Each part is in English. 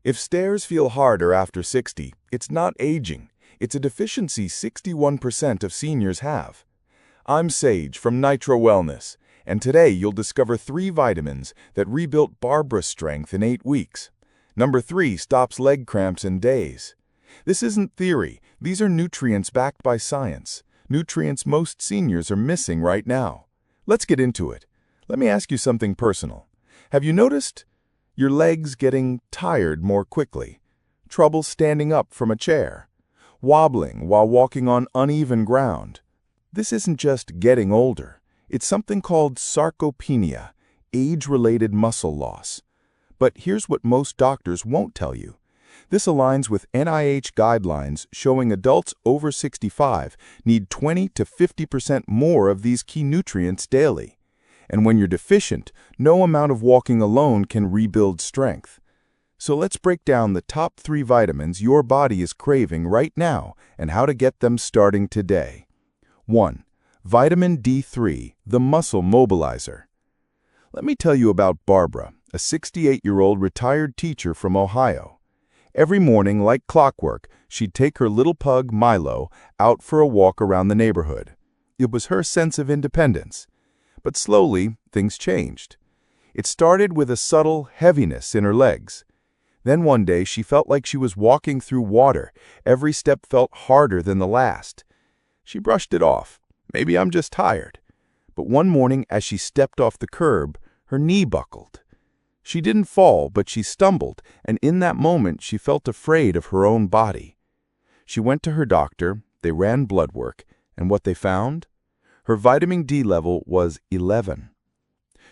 If stairs feel harder after 60, it's not aging. It's a deficiency 61% of seniors have. I'm Sage from Nitro Wellness, and today you'll discover 3 vitamins that rebuilt Barbara's strength in 8 weeks. Number 3 stops leg cramps in days. This isn't theory. These are nutrients backed by science. Nutrients most seniors are missing right now. Let's get into it. Let me ask you something personal. Have you noticed your legs getting tired more quickly? Trouble standing up from a chair? Wobbling while walking on uneven ground? This isn't just getting older. It's something called sarcopenia, age-related muscle loss. But here's what most doctors won't tell you. This aligns with NIH guidelines showing adults over 65 need 20 to 50% more of these key nutrients daily. And when you're deficient, no amount of walking alone can rebuild strength. So let's break down the top 3 vitamins your body is craving right now and how to get them starting today. 1. Vitamin D3, the muscle mobilizer. Let me tell you about Barbara, a 68-year-old retired teacher from Ohio. Every morning, like clockwork, she'd take her little pug, Milo, out for a walk around the neighborhood. It was her sense of independence. But slowly, things changed. It started with a subtle heaviness in her legs. Then one day, she felt like she was walking through water. Every step felt harder than the last. She brushed it off. Maybe I'm just tired. But one morning, as she stepped off the curb, her knee buckled. She didn't fall, but she stumbled, and in that moment, she felt afraid of her own body. She went to her doctor, they ran blood work, and what they found? Her vitamin D level was 11.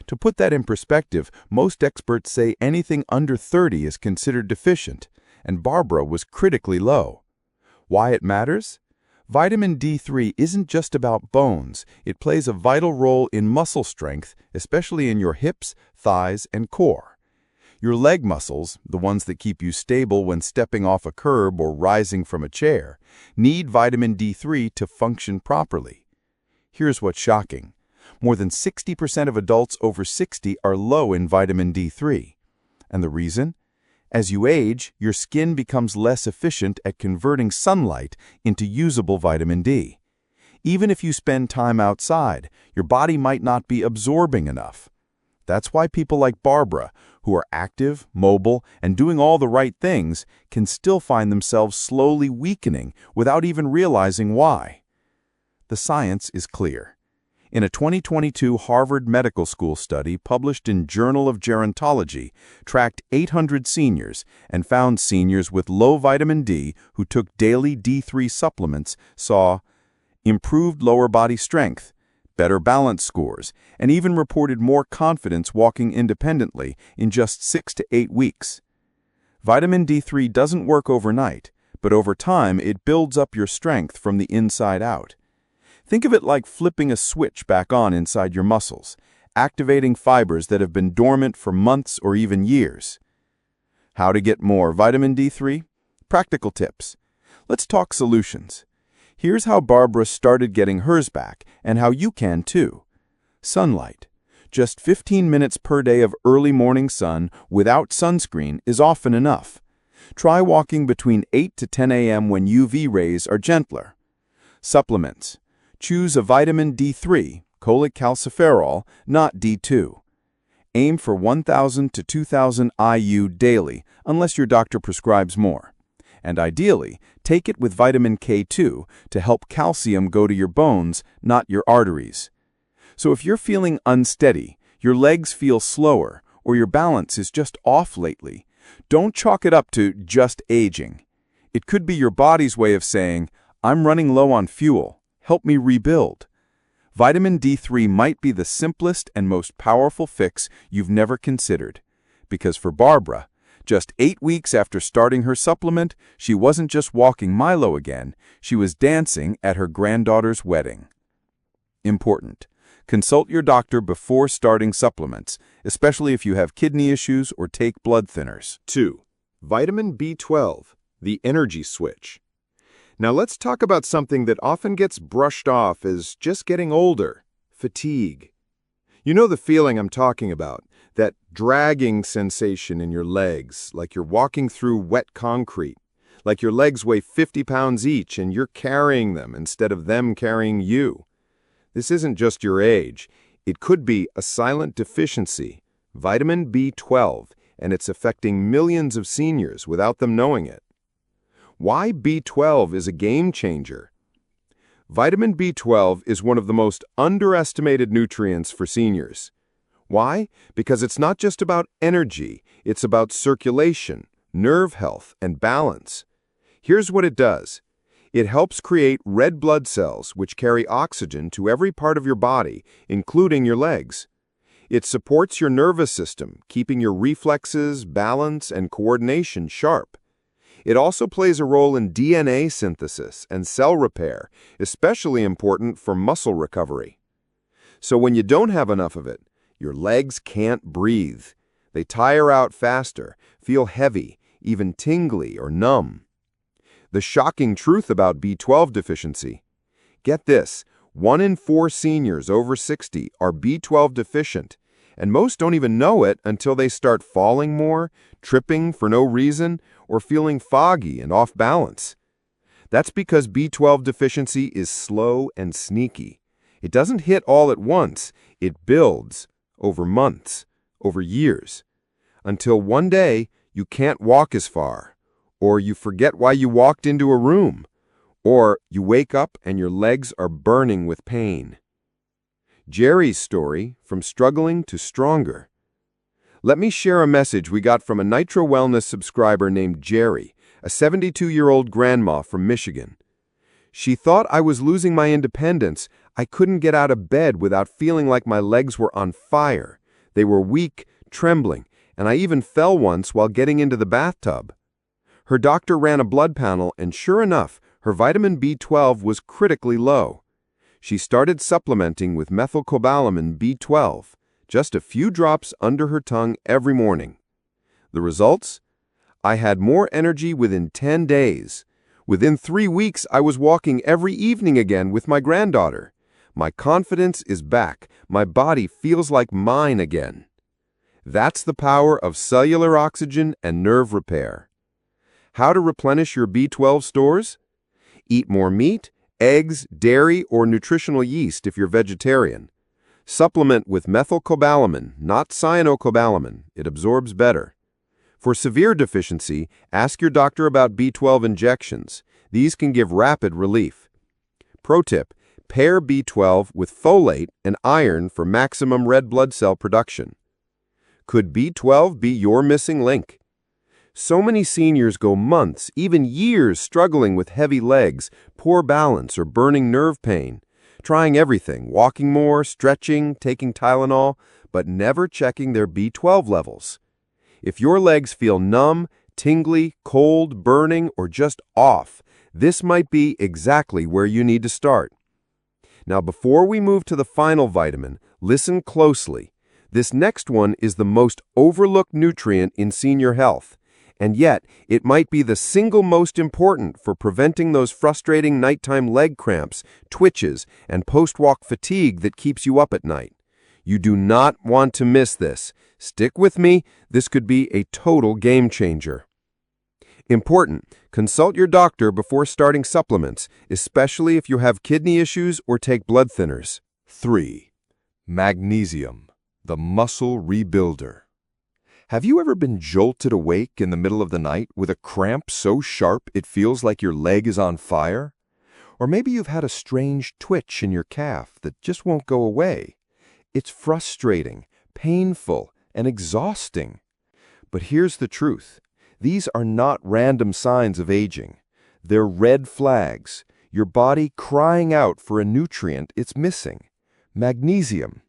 To put that in perspective, most experts say anything under 30 is considered deficient, and Barbara was critically low. Why it matters? Vitamin D3 isn't just about bones. It plays a vital role in muscle strength, especially in your hips, thighs, and core. Your leg muscles, the ones that keep you stable when stepping off a curb or rising from a chair, need vitamin D3 to function properly. Here's what's shocking. More than 60% of adults over 60 are low in vitamin D3. And the reason? As you age, your skin becomes less efficient at converting sunlight into usable vitamin D. Even if you spend time outside, your body might not be absorbing enough. That's why people like Barbara, who are active, mobile, and doing all the right things, can still find themselves slowly weakening without even realizing why. The science is clear. In a 2022 Harvard Medical School study published in Journal of Gerontology, tracked 800 seniors and found seniors with low vitamin D who took daily D3 supplements saw improved lower body strength, better balance scores, and even reported more confidence walking independently in just 6 to 8 weeks. Vitamin D3 doesn't work overnight, but over time it builds up your strength from the inside out. Think of it like flipping a switch back on inside your muscles, activating fibers that have been dormant for months or even years. How to get more vitamin D3? Practical tips. Let's talk solutions. Here's how Barbara started getting hers back and how you can too. Sunlight. Just 15 minutes per day of early morning sun without sunscreen is often enough. Try walking between 8 to 10 a.m. when UV rays are gentler. Supplements. Choose a vitamin D3, cholecalciferol, not D2. Aim for 1,000 to 2,000 IU daily, unless your doctor prescribes more. And ideally, take it with vitamin K2 to help calcium go to your bones, not your arteries. So if you're feeling unsteady, your legs feel slower, or your balance is just off lately, don't chalk it up to just aging. It could be your body's way of saying, I'm running low on fuel. Help me rebuild. Vitamin D3 might be the simplest and most powerful fix you've never considered. Because for Barbara, just 8 weeks after starting her supplement, she wasn't just walking Milo again, she was dancing at her granddaughter's wedding. Important. Consult your doctor before starting supplements, especially if you have kidney issues or take blood thinners. 2. Vitamin B12, the energy switch. Now let's talk about something that often gets brushed off as just getting older: fatigue. You know the feeling I'm talking about, That dragging sensation in your legs, like you're walking through wet concrete, like your legs weigh 50 pounds each and you're carrying them instead of them carrying you. This isn't just your age. It could be a silent deficiency, vitamin B12, and it's affecting millions of seniors without them knowing it. Why B12 is a game changer? Vitamin B12 is one of the most underestimated nutrients for seniors. Why? Because it's not just about energy, it's about circulation, nerve health, and balance. Here's what it does. It helps create red blood cells which carry oxygen to every part of your body, including your legs. It supports your nervous system, keeping your reflexes, balance, and coordination sharp. It also plays a role in DNA synthesis and cell repair, especially important for muscle recovery. So when you don't have enough of it, your legs can't breathe. They tire out faster, feel heavy, even tingly or numb. The shocking truth about B12 deficiency. Get this, 1 in 4 seniors over 60 are B12 deficient, and most don't even know it until they start falling more, tripping for no reason, or feeling foggy and off balance. That's because B12 deficiency is slow and sneaky. It doesn't hit all at once, it builds over months, over years, until one day you can't walk as far, or you forget why you walked into a room, or you wake up and your legs are burning with pain. Jerry's story, from struggling to stronger. Let me share a message we got from a Nitro Wellness subscriber named Jerry, a 72-year-old grandma from Michigan. She thought I was losing my independence. I couldn't get out of bed without feeling like my legs were on fire. They were weak, trembling, and I even fell once while getting into the bathtub. Her doctor ran a blood panel, and sure enough, her vitamin B12 was critically low. She started supplementing with methylcobalamin B12, just a few drops under her tongue every morning. The results? I had more energy within 10 days. Within 3 weeks, I was walking every evening again with my granddaughter. My confidence is back. My body feels like mine again. That's the power of cellular oxygen and nerve repair. How to replenish your B12 stores? Eat more meat, eggs, dairy, or nutritional yeast if you're vegetarian. Supplement with methylcobalamin, not cyanocobalamin. It absorbs better. For severe deficiency, ask your doctor about B12 injections. These can give rapid relief. Pro tip, pair B12 with folate and iron for maximum red blood cell production. Could B12 be your missing link? So many seniors go months, even years, struggling with heavy legs, poor balance, or burning nerve pain, trying everything, walking more, stretching, taking Tylenol, but never checking their B12 levels. If your legs feel numb, tingly, cold, burning, or just off, this might be exactly where you need to start. Now, before we move to the final vitamin, listen closely. This next one is the most overlooked nutrient in senior health. And yet, it might be the single most important for preventing those frustrating nighttime leg cramps, twitches, and post-walk fatigue that keeps you up at night. You do not want to miss this. Stick with me. This could be a total game changer. Important, consult your doctor before starting supplements, especially if you have kidney issues or take blood thinners. 3. Magnesium, the muscle rebuilder. Have you ever been jolted awake in the middle of the night with a cramp so sharp it feels like your leg is on fire? Or maybe you've had a strange twitch in your calf that just won't go away. It's frustrating, painful, and exhausting. But here's the truth. These are not random signs of aging. They're red flags, your body crying out for a nutrient it's missing: magnesium.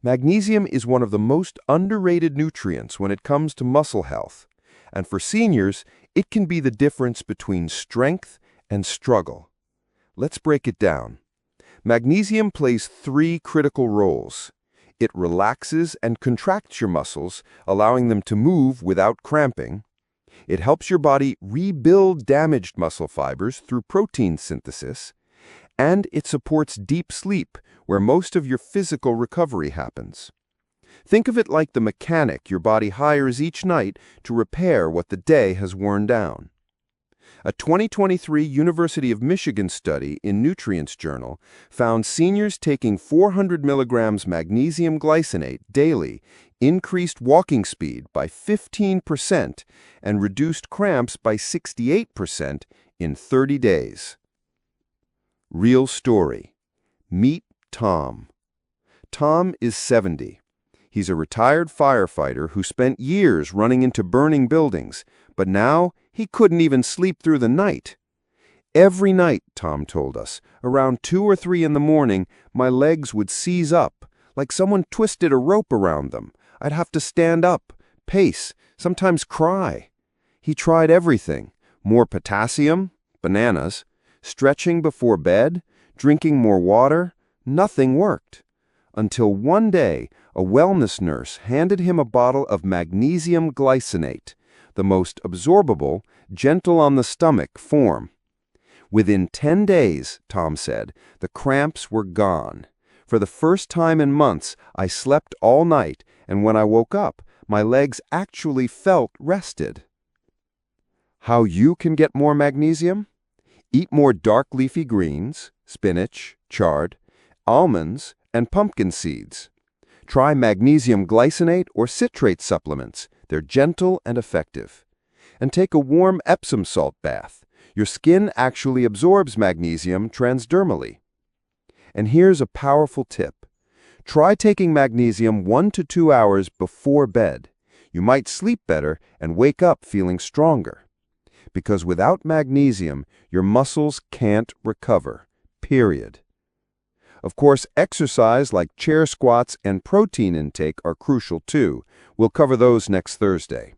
Magnesium is one of the most underrated nutrients when it comes to muscle health, and for seniors, it can be the difference between strength and struggle. Let's break it down. Magnesium plays 3 critical roles. It relaxes and contracts your muscles, allowing them to move without cramping. It helps your body rebuild damaged muscle fibers through protein synthesis. And it supports deep sleep, where most of your physical recovery happens. Think of it like the mechanic your body hires each night to repair what the day has worn down. A 2023 University of Michigan study in Nutrients Journal found seniors taking 400 milligrams magnesium glycinate daily increased walking speed by 15% and reduced cramps by 68% in 30 days. Real story. Meet Tom. Tom is 70. He's a retired firefighter who spent years running into burning buildings, but now he couldn't even sleep through the night. Every night, Tom told us, around 2 or 3 in the morning, my legs would seize up, like someone twisted a rope around them. I'd have to stand up, pace, sometimes cry. He tried everything: more potassium, bananas, stretching before bed, drinking more water. Nothing worked. Until one day, a wellness nurse handed him a bottle of magnesium glycinate, the most absorbable, gentle on the stomach form. Within 10 days, Tom said, the cramps were gone. For the first time in months, I slept all night, and when I woke up, my legs actually felt rested. How you can get more magnesium? Eat more dark leafy greens, spinach, chard, almonds, and pumpkin seeds. Try magnesium glycinate or citrate supplements. They're gentle and effective. And take a warm Epsom salt bath. Your skin actually absorbs magnesium transdermally. And here's a powerful tip. Try taking magnesium 1 to 2 hours before bed. You might sleep better and wake up feeling stronger. Because without magnesium, your muscles can't recover. Period. Of course, exercise like chair squats and protein intake are crucial too. We'll cover those next Thursday.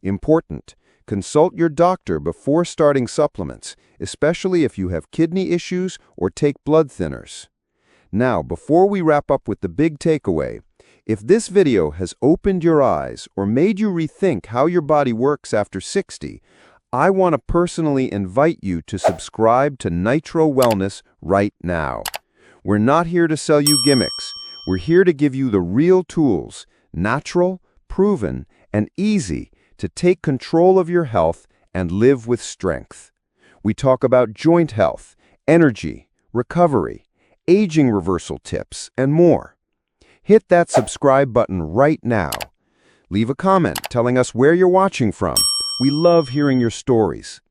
Important: consult your doctor before starting supplements, especially if you have kidney issues or take blood thinners. Now, before we wrap up with the big takeaway, if this video has opened your eyes or made you rethink how your body works after 60, I want to personally invite you to subscribe to Nitro Wellness right now. We're not here to sell you gimmicks. We're here to give you the real tools, natural, proven, and easy to take control of your health and live with strength. We talk about joint health, energy, recovery, aging reversal tips, and more. Hit that subscribe button right now. Leave a comment telling us where you're watching from. We love hearing your stories.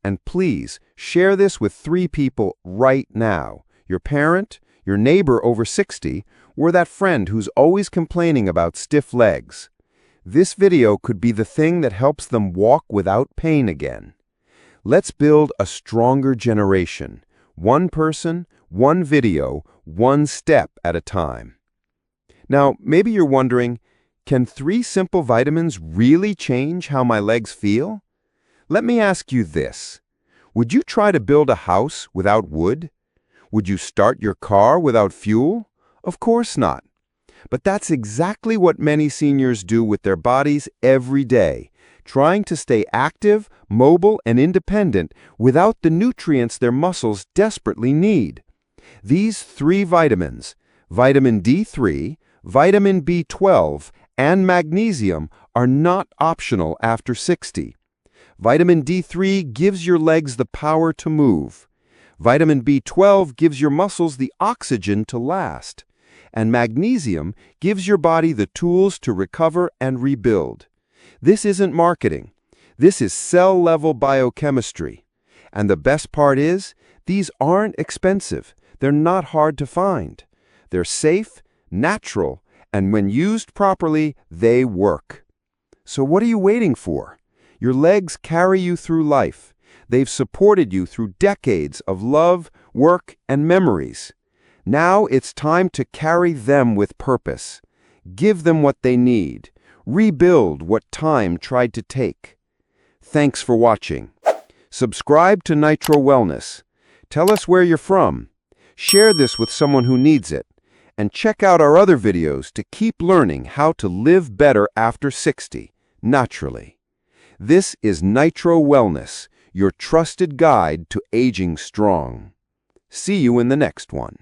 And please share this with 3 people right now: your parent, your neighbor over 60, or that friend who's always complaining about stiff legs. This video could be the thing that helps them walk without pain again. Let's build a stronger generation. One person, one video, one step at a time. Now, maybe you're wondering, can 3 simple vitamins really change how my legs feel? Let me ask you this. Would you try to build a house without wood? Would you start your car without fuel? Of course not. But that's exactly what many seniors do with their bodies every day, trying to stay active, mobile, and independent without the nutrients their muscles desperately need. These 3 vitamins, vitamin D3, vitamin B12, and magnesium, are not optional after 60. Vitamin D3 gives your legs the power to move. Vitamin B12 gives your muscles the oxygen to last. And magnesium gives your body the tools to recover and rebuild. This isn't marketing. This is cell-level biochemistry. And the best part is, these aren't expensive. They're not hard to find. They're safe, natural, and when used properly, they work. So what are you waiting for? Your legs carry you through life. They've supported you through decades of love, work, and memories. Now it's time to carry them with purpose. Give them what they need. Rebuild what time tried to take. Thanks for watching. Subscribe to Nitro Wellness. Tell us where you're from. Share this with someone who needs it. And check out our other videos to keep learning how to live better after 60, naturally. This is Nitro Wellness, your trusted guide to aging strong. See you in the next one.